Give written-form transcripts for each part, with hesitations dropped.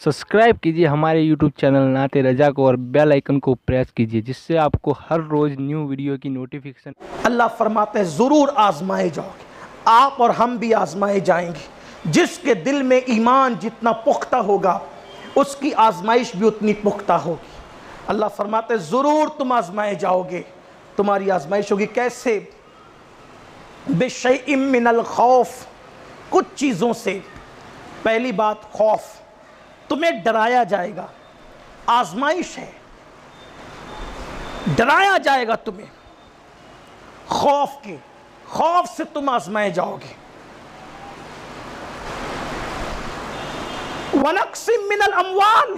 Subscribe कीजिए हमारे YouTube channel नाते रजा को और बेल आइकन को प्रेस कीजिए जिससे आपको हर रोज़ न्यू वीडियो की नोटिफिकेशन। अल्लाह फरमाते हैं ज़रूर आजमाए जाओगे, आप और हम भी आजमाए जाएंगे। जिसके दिल में ईमान जितना पुख्ता होगा उसकी आजमाइश भी उतनी पुख्ता होगी। अल्लाह फरमाते हैं ज़रूर तुम आजमाए जाओगे, तुम्हारी आजमाइश होगी। कैसे? बिशैइन मिनल खौफ, कुछ चीज़ों से। पहली बात खौफ, तुम्हें डराया जाएगा, आजमाइश है, डराया जाएगा तुम्हें। खौफ के, खौफ से तुम आजमाए जाओगे। वनक्सिम मिनल अमवाल,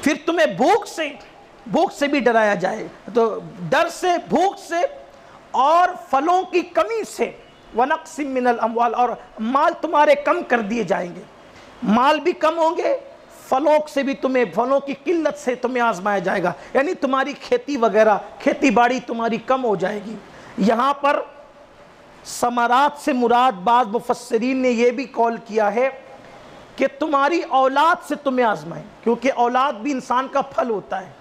फिर तुम्हें भूख से भी डराया जाएगा। तो डर से, भूख से और फलों की कमी से। वनक्सिम मिनल अमवाल, और माल तुम्हारे कम कर दिए जाएंगे, माल भी कम होंगे, फलों से भी तुम्हें, फलों की किल्लत से तुम्हें आजमाया जाएगा। यानी तुम्हारी खेती वगैरह, खेती बाड़ी तुम्हारी कम हो जाएगी। यहाँ पर समरात से मुराद, बाद मुफस्सिरीन ने यह भी कॉल किया है कि तुम्हारी औलाद से तुम्हें आजमाएं, क्योंकि औलाद भी इंसान का फल होता है।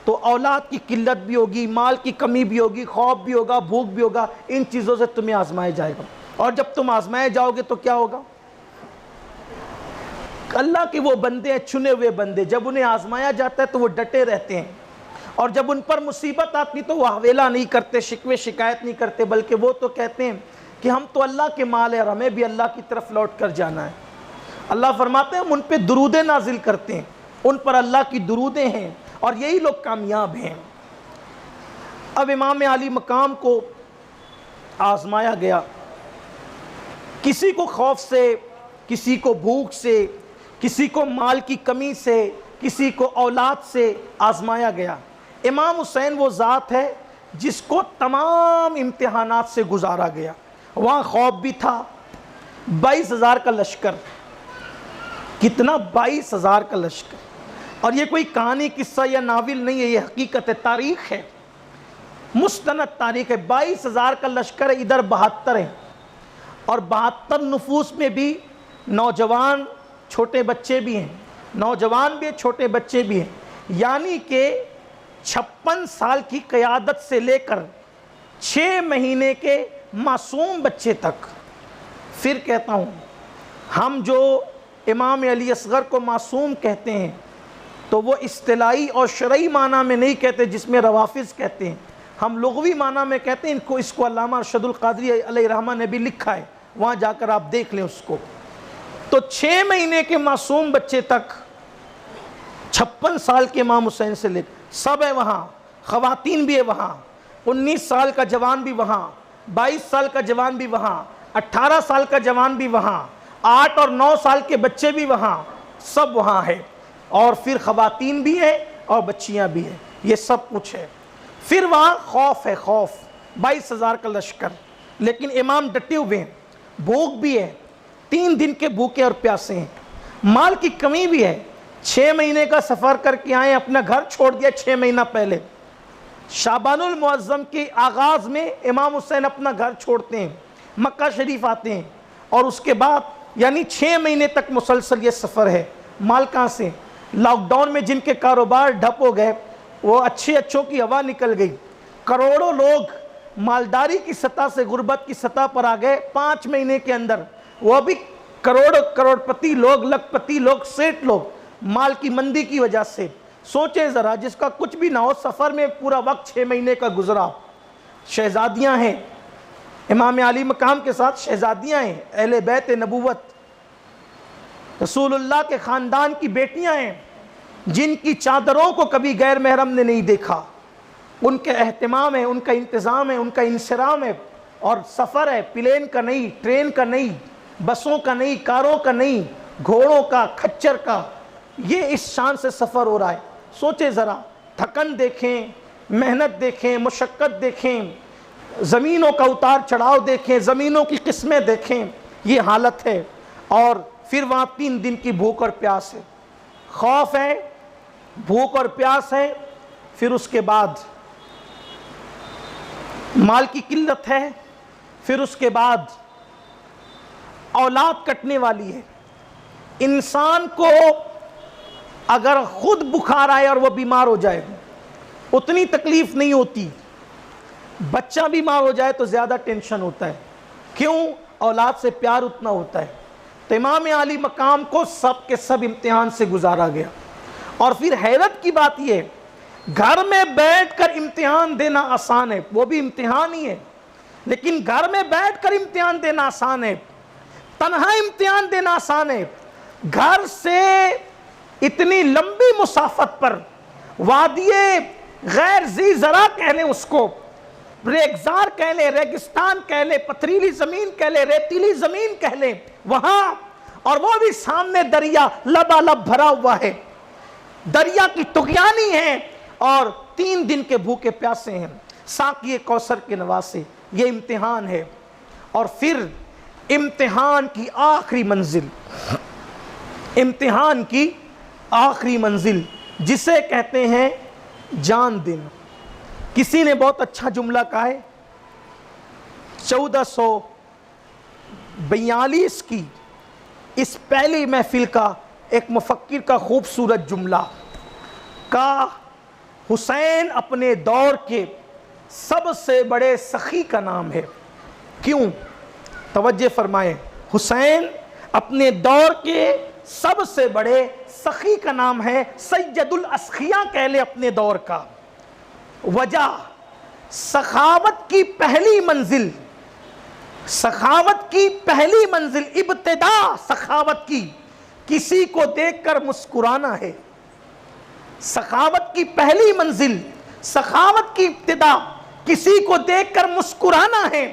तो औलाद की किल्लत भी होगी, माल की कमी भी होगी, खौफ भी होगा, भूख भी होगा, इन चीज़ों से तुम्हें आजमाया जाएगा। और जब तुम आजमाए जाओगे तो क्या होगा? अल्लाह के वो बंदे हैं, चुने हुए बंदे, जब उन्हें आजमाया जाता है तो वो डटे रहते हैं, और जब उन पर मुसीबत आती तो वो हवेला नहीं करते, शिकवे शिकायत नहीं करते, बल्कि वो तो कहते हैं कि हम तो अल्लाह के माल है और हमें भी अल्लाह की तरफ लौट कर जाना है। अल्लाह फरमाते हैं हम उन पर दुरूदें नाजिल करते हैं, उन पर अल्लाह की दुरूदें हैं, और यही लोग कामयाब हैं। अब इमाम अली मकाम को आजमाया गया, किसी को खौफ से, किसी को भूख से, किसी को माल की कमी से, किसी को औलाद से आजमाया गया। इमाम हुसैन वो ज़ात है जिसको तमाम इम्तिहानात से गुजारा गया। वहाँ खौफ भी था, 22,000 का लश्कर, कितना? 22,000 का लश्कर। और ये कोई कहानी, किस्सा या नाविल नहीं है, ये हकीकत है, तारीख है, मुस्तनद तारीख है। 22,000 का लश्कर है, इधर 72 है, और 72 नफूस में भी नौजवान छोटे बच्चे भी हैं, नौजवान भी, छोटे बच्चे भी हैं। यानी कि 56 साल की क़यादत से लेकर 6 महीने के मासूम बच्चे तक। फिर कहता हूँ, हम जो इमाम अली असगर को मासूम कहते हैं तो वो इस्तिलाही और शरई माना में नहीं कहते जिसमें रवाफिज कहते हैं, हम लुग़वी माना में कहते हैं। इसको अल्लामा अरशदुल क़ादरी अलैहि रहमा ने भी लिखा है, वहाँ जाकर आप देख लें उसको। तो 6 महीने के मासूम बच्चे तक, 56 साल के इमाम हुसैन से लेकर सब है वहाँ, ख़वातीन भी है वहाँ, 19 साल का जवान भी वहाँ, 22 साल का जवान भी वहाँ, 18 साल का जवान भी वहाँ, 8 और 9 साल के बच्चे भी वहाँ, सब वहाँ है। और फिर ख़वातीन भी है और बच्चियाँ भी हैं, ये सब कुछ है। फिर वहाँ खौफ है, खौफ, 22,000 का लश्कर, लेकिन इमाम डटे हुए हैं। भूख भी है, 3 दिन के भूखे और प्यासे हैं, माल की कमी भी है। 6 महीने का सफ़र करके आए, अपना घर छोड़ दिया 6 महीना पहले। शाबानुल मुअज़्ज़म के आगाज़ में इमाम हुसैन अपना घर छोड़ते हैं, मक्का शरीफ आते हैं, और उसके बाद यानी 6 महीने तक मुसलसल ये सफ़र है। माल कहाँ से? लॉकडाउन में जिनके कारोबार ठप हो गए, वो अच्छों की हवा निकल गई, करोड़ों लोग मालदारी की सतह से गुर्बत की सतह पर आ गए 5 महीने के अंदर। वो भी करोड़पति लोग, लखपति लोग, सेठ लोग, माल की मंदी की वजह से। सोचें ज़रा, जिसका कुछ भी ना हो, सफ़र में पूरा वक्त 6 महीने का गुजरा। शहज़ादियाँ हैं, इमाम अली मकाम के साथ शहज़ादियाँ हैं, अहले बैत नबूवत, रसूलुल्लाह के ख़ानदान की बेटियाँ हैं, जिनकी चादरों को कभी गैर महरम ने नहीं देखा। उनके एहतमाम है, उनका इंतज़ाम है, उनका इंसराम है, और सफ़र है प्लेन का नहीं, ट्रेन का नहीं, बसों का नहीं, कारों का नहीं, घोड़ों का, खच्चर का, ये इस शान से सफ़र हो रहा है। सोचें ज़रा, थकन देखें, मेहनत देखें, मुशक्क़त देखें, ज़मीनों का उतार चढ़ाव देखें, ज़मीनों की किस्में देखें, ये हालत है। और फिर वहाँ 3 दिन की भूख और प्यास है, खौफ है, भूख और प्यास है। फिर उसके बाद माल की किल्लत है, फिर उसके बाद औलाद कटने वाली है। इंसान को अगर खुद बुखार आए और वो बीमार हो जाए उतनी तकलीफ नहीं होती, बच्चा बीमार हो जाए तो ज़्यादा टेंशन होता है। क्यों? औलाद से प्यार उतना होता है। तो इमाम आली मकाम को सब के सब इम्तिहान से गुजारा गया। और फिर हैरत की बात यह, घर में बैठकर इम्तिहान देना आसान है, वो भी इम्तिहान ही है, लेकिन घर में बैठकर इम्तिहान देना आसान है, तन्हा इम्तिहान देना आसान है। घर से इतनी लंबी मुसाफत पर वादिये गैर ज़ी ज़रा कह लें उसको, रेगजार कह ले, रेगिस्तान कह ले, पथरीली ज़मीन कह ले, रेतीली ज़मीन कह ले, वहाँ, और वो भी सामने दरिया लबालब भरा हुआ है, दरिया की तुग़यानी है, और 3 दिन के भूखे प्यासे हैं, साक़िए कौसर के नवासे। ये इम्तिहान है। और फिर इम्तिहान की आखिरी मंजिल, इम्तिहान की आखिरी मंजिल जिसे कहते हैं जान दिन। किसी ने बहुत अच्छा जुमला कहा है, 1442 की इस पहली महफिल का एक मुफक्किर का खूबसूरत जुमला का, हुसैन अपने दौर के सबसे बड़े सखी का नाम है। क्यों? तवज्जो फरमाएं, हुसैन अपने दौर के सबसे बड़े सखी का नाम है, सैयदुल अस्खिया कह ले अपने दौर का। वजह, सखावत की पहली मंजिल, सखावत की पहली मंजिल, इब्तिदा सखावत की किसी को देखकर मुस्कुराना है। सखावत की पहली मंजिल, सखावत की इब्तिदा किसी को देखकर मुस्कुराना है,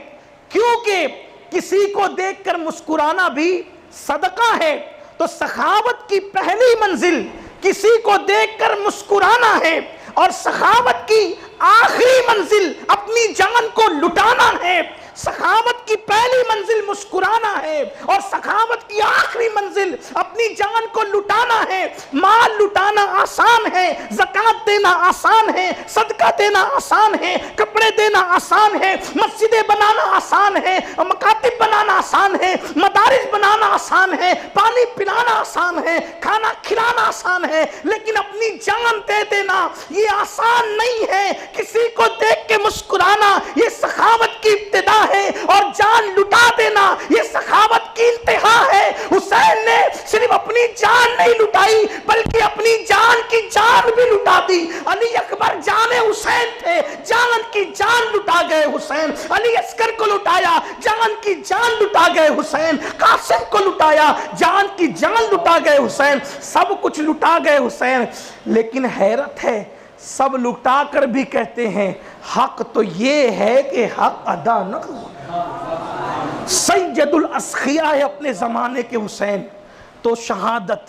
क्योंकि किसी को देखकर मुस्कुराना भी सदका है। तो सखावत की पहली मंजिल किसी को देखकर मुस्कुराना है, और सखावत की आखिरी मंजिल अपनी जान को लुटाना है। सखावत की पहली मंजिल मुस्कुराना है, और सखावत की आखिरी मंजिल अपनी जान को लुटाना है। माल लुटाना आसान है, ज़कात देना आसान है, सदका देना आसान है, कपड़े देना आसान है, मस्जिदें बनाना आसान है, मकातिब बनाना आसान है, मदारिस बनाना आसान है, पानी पिलाना आसान है, खाना खिलाना आसान है, लेकिन अपनी जान दे देना ये आसान नहीं है। किसी को देख के मुस्कुराना ये सखावत की इब्तिदा है, और जान लुटा देना ये सखावत की इंतहा है। हुसैन ने सिर्फ अपनी जान नहीं लुटाई, बल्कि अपनी जान की जान भी लुटा दी। अली अकबर जाने हुसैन थे, जान की जान लुटा गए हुसैन। अली अस्कर को लुटाया, जान की जान लुटा गए हुसैन। कासिम को लुटाया, जान की जान लुटा गए हुसैन। सब कुछ लुटा गए हुसैन। लेकिन हैरत है, सब लुटा कर भी कहते हैं हक तो ये है कि हक अदा न हो। सैयदुल अस्खिया है अपने ज़माने के हुसैन। तो शहादत,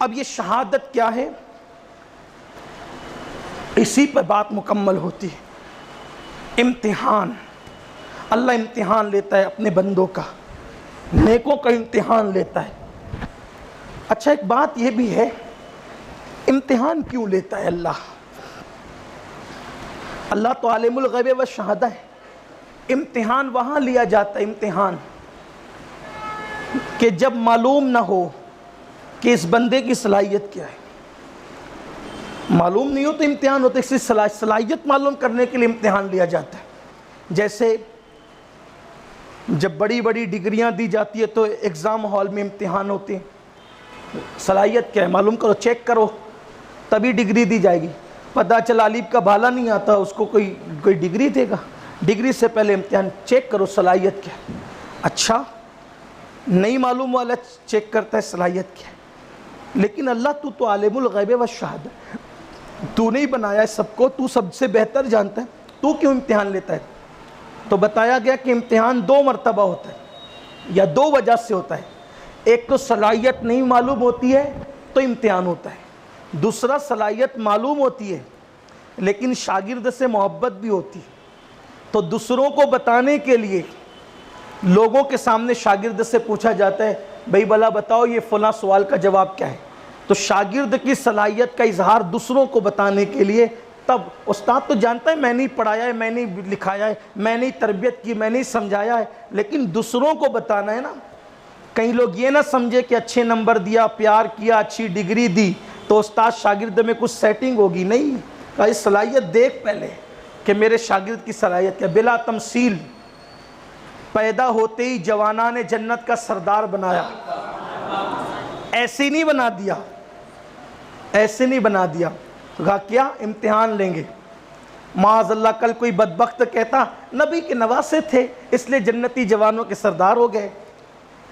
अब ये शहादत क्या है, इसी पर बात मुकम्मल होती है। इम्तिहान, अल्लाह इम्तिहान लेता है अपने बंदों का, नेकों का इम्तिहान लेता है। अच्छा, एक बात ये भी है, इम्तिहान क्यों लेता है अल्लाह? अल्लाह तो आलिमुल गैब व शहादा है। इम्तिहान वहाँ लिया जाता है, इम्तिहान कि जब मालूम ना हो कि इस बंदे की सलाहियत क्या है। मालूम नहीं हो तो इम्तिहान होता है, इसकी सलाहियत मालूम करने के लिए इम्तिहान लिया जाता है। जैसे जब बड़ी बड़ी डिग्रियां दी जाती है तो एग्ज़ाम हॉल में इम्तिहान होते हैं, सलाहियत क्या है मालूम करो, चेक करो, तभी डिग्री दी जाएगी। पता चला अलीफ का भाला नहीं आता, उसको कोई डिग्री देगा? डिग्री से पहले इम्तिहान, चेक करो सलाहियत क्या है। अच्छा, नहीं मालूम वाला चेक करता है सलाहियत क्या है। लेकिन अल्लाह तू तो आलिमुल गैब व शहादा, तू नहीं बनाया है सबको, तू सबसे बेहतर जानता है, तू क्यों इम्तिहान लेता है? तो बताया गया कि इम्तिहान 2 मरतबा होता है, या 2 वजह से होता है। एक तो सलाहियत नहीं मालूम होती है तो इम्तिहान होता है, दूसरा सलाहियत मालूम होती है लेकिन शागिर्द से मोहब्बत भी होती है। तो दूसरों को बताने के लिए लोगों के सामने शागिर्द से पूछा जाता है, भाई भला बताओ ये फलां सवाल का जवाब क्या है। तो शागिर्द की सलाहियत का इजहार दूसरों को बताने के लिए, तब उस्ताद तो जानता है मैं नहीं पढ़ाया है, मैं नहीं लिखाया है, मैं नहीं तरबियत की, मैं नहीं समझाया है, लेकिन दूसरों को बताना है ना। کئی لوگ یہ نہ سمجھے کہ اچھے نمبر دیا، پیار کیا، اچھی ڈگری دی تو استاد شاگرد میں کچھ سیٹنگ ہوگی، نہیں، کہا صلاحیت دیکھ پہلے کہ میرے شاگرد کی صلاحیت کیا۔ بلا تمثیل پیدا ہوتے ہی جوانان جنت کا سردار بنایا، ایسے نہیں بنا دیا، ایسے نہیں بنا دیا، کہا کیا امتحان لیں گے۔ معاذ اللہ کل کوئی بدبخت کہتا نبی کے نواسے تھے اس لیے جنتی جوانوں کے سردار ہو گئے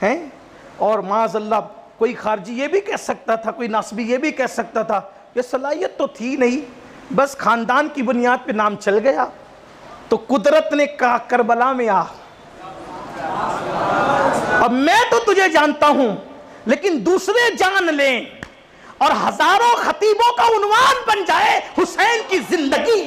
ہیں، اور معاذ اللہ کوئی خارجی یہ بھی کہہ سکتا تھا، کوئی ناسبی یہ بھی کہہ سکتا تھا یہ صلاحیت تو تھی نہیں، بس خاندان کی بنیاد پہ نام چل گیا۔ تو قدرت نے کہا کربلا میں آ، اب میں تو تجھے جانتا ہوں لیکن دوسرے جان لیں اور ہزاروں خطیبوں کا عنوان بن جائے حسین کی زندگی،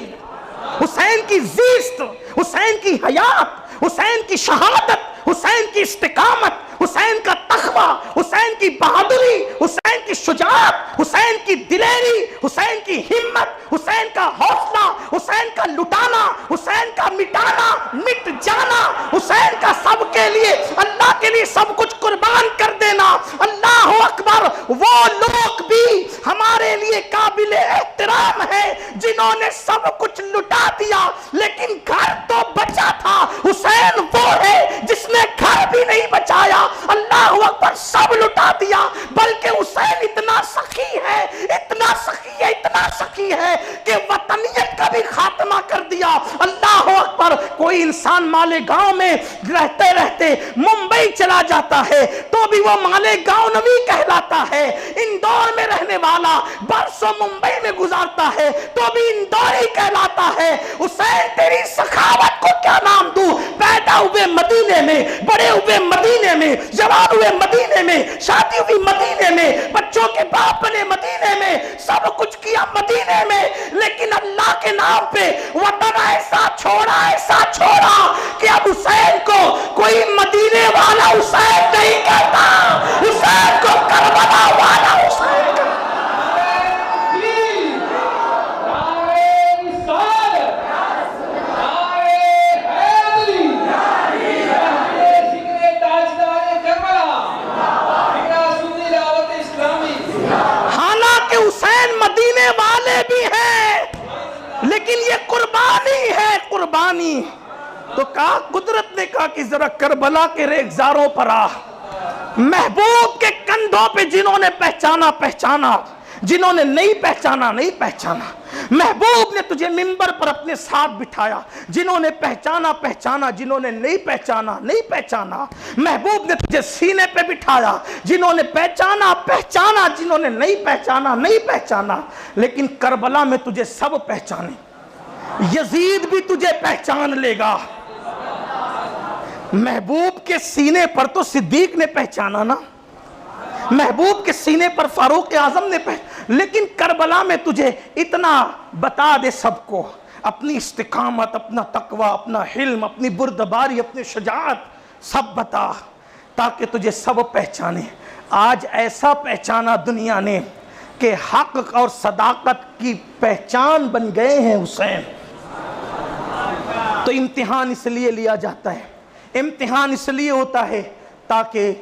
حسین کی زیست، حسین کی حیات، حسین کی شہادت، حسین کی استقامت، حسین کا تقوی، حسین کی بہادری، حسین کی شجاعت، حسین کی دلیری، حسین کی ہمت، حسین کا حوصلہ، حسین کا لٹانا، حسین کا مٹانا، مٹ جانا، حسین کا سب کے لیے، اللہ کے لیے سب کچھ قربان کر دینا۔ اللہ اکبر، وہ لوگ بھی ہمارے لیے قابل احترام ہیں جنہوں نے سب کچھ لٹا دیا لیکن گھر تو بچا تھا۔ حسین وہ ہے جس نے گھر بھی نہیں بچایا، اللہ اکبر، سب لٹا دیا، بلکہ حسین اتنا سخی ہے، اتنا سخی ہے، اتنا سخی ہے کہ وطنیت کا بھی خاتمہ کر دیا۔ اللہ اکبر، کوئی انسان مالیگاؤں میں رہتے رہتے ممبئی چلا جاتا ہے تو بھی وہ مالیگاؤں نوی کہلاتا ہے، اندور میں رہنے والا برسوں ممبئی میں گزارتا ہے تو بھی اندوری کہلاتا ہے۔ حسین تیری سخاوت کو کیا نام دوں؟ پیدا ہوئے مدینے میں، بڑے ہوئے مدینے میں، جوان ہوئے مدینے میں، شادی ہوئی مدینے میں، بچوں کے باپ بنے مدینے میں، سب کچھ کیا مدینے میں، لیکن اللہ کے نام پہ وطن ایسا چھوڑا کہ اب حسین کو کوئی مدینے والا حسین نہیں کہتا، حسین کو کربلا والا حسین کہتا۔ والے بھی ہیں لیکن یہ قربانی ہے، قربانی۔ تو کہا، قدرت نے کہا کہ ذرا کربلا کے ریگزاروں پر آ، محبوب کے کندھوں پہ جنہوں نے پہچانا، جنہوں نے نہیں پہچانا، محبوب نے تجھے منبر پر اپنے ساتھ بٹھایا، جنہوں نے پہچانا، جنہوں نے نہیں پہچانا، محبوب نے تجھے سینے پہ بٹھایا، جنہوں نے پہچانا، جنہوں نے نہیں پہچانا، لیکن کربلا میں تجھے سب پہچانے، یزید بھی تجھے پہچان لے گا۔ محبوب کے سینے پر تو صدیق نے پہچانا نا، محبوب کے سینے پر فاروق اعظم نے لیکن کربلا میں تجھے اتنا بتا دے سب کو، اپنی استقامت، اپنا تقوی، اپنا حلم، اپنی بردباری، اپنی شجاعت سب بتا تاکہ تجھے سب پہچانے۔ آج ایسا پہچانا دنیا نے کہ حق اور صداقت کی پہچان بن گئے ہیں حسین۔ تو امتحان اس لیے لیا جاتا ہے، امتحان اس لیے ہوتا ہے تاکہ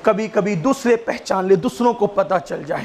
کبھی کبھی دوسرے پہچان لے، دوسروں کو پتہ چل جائے۔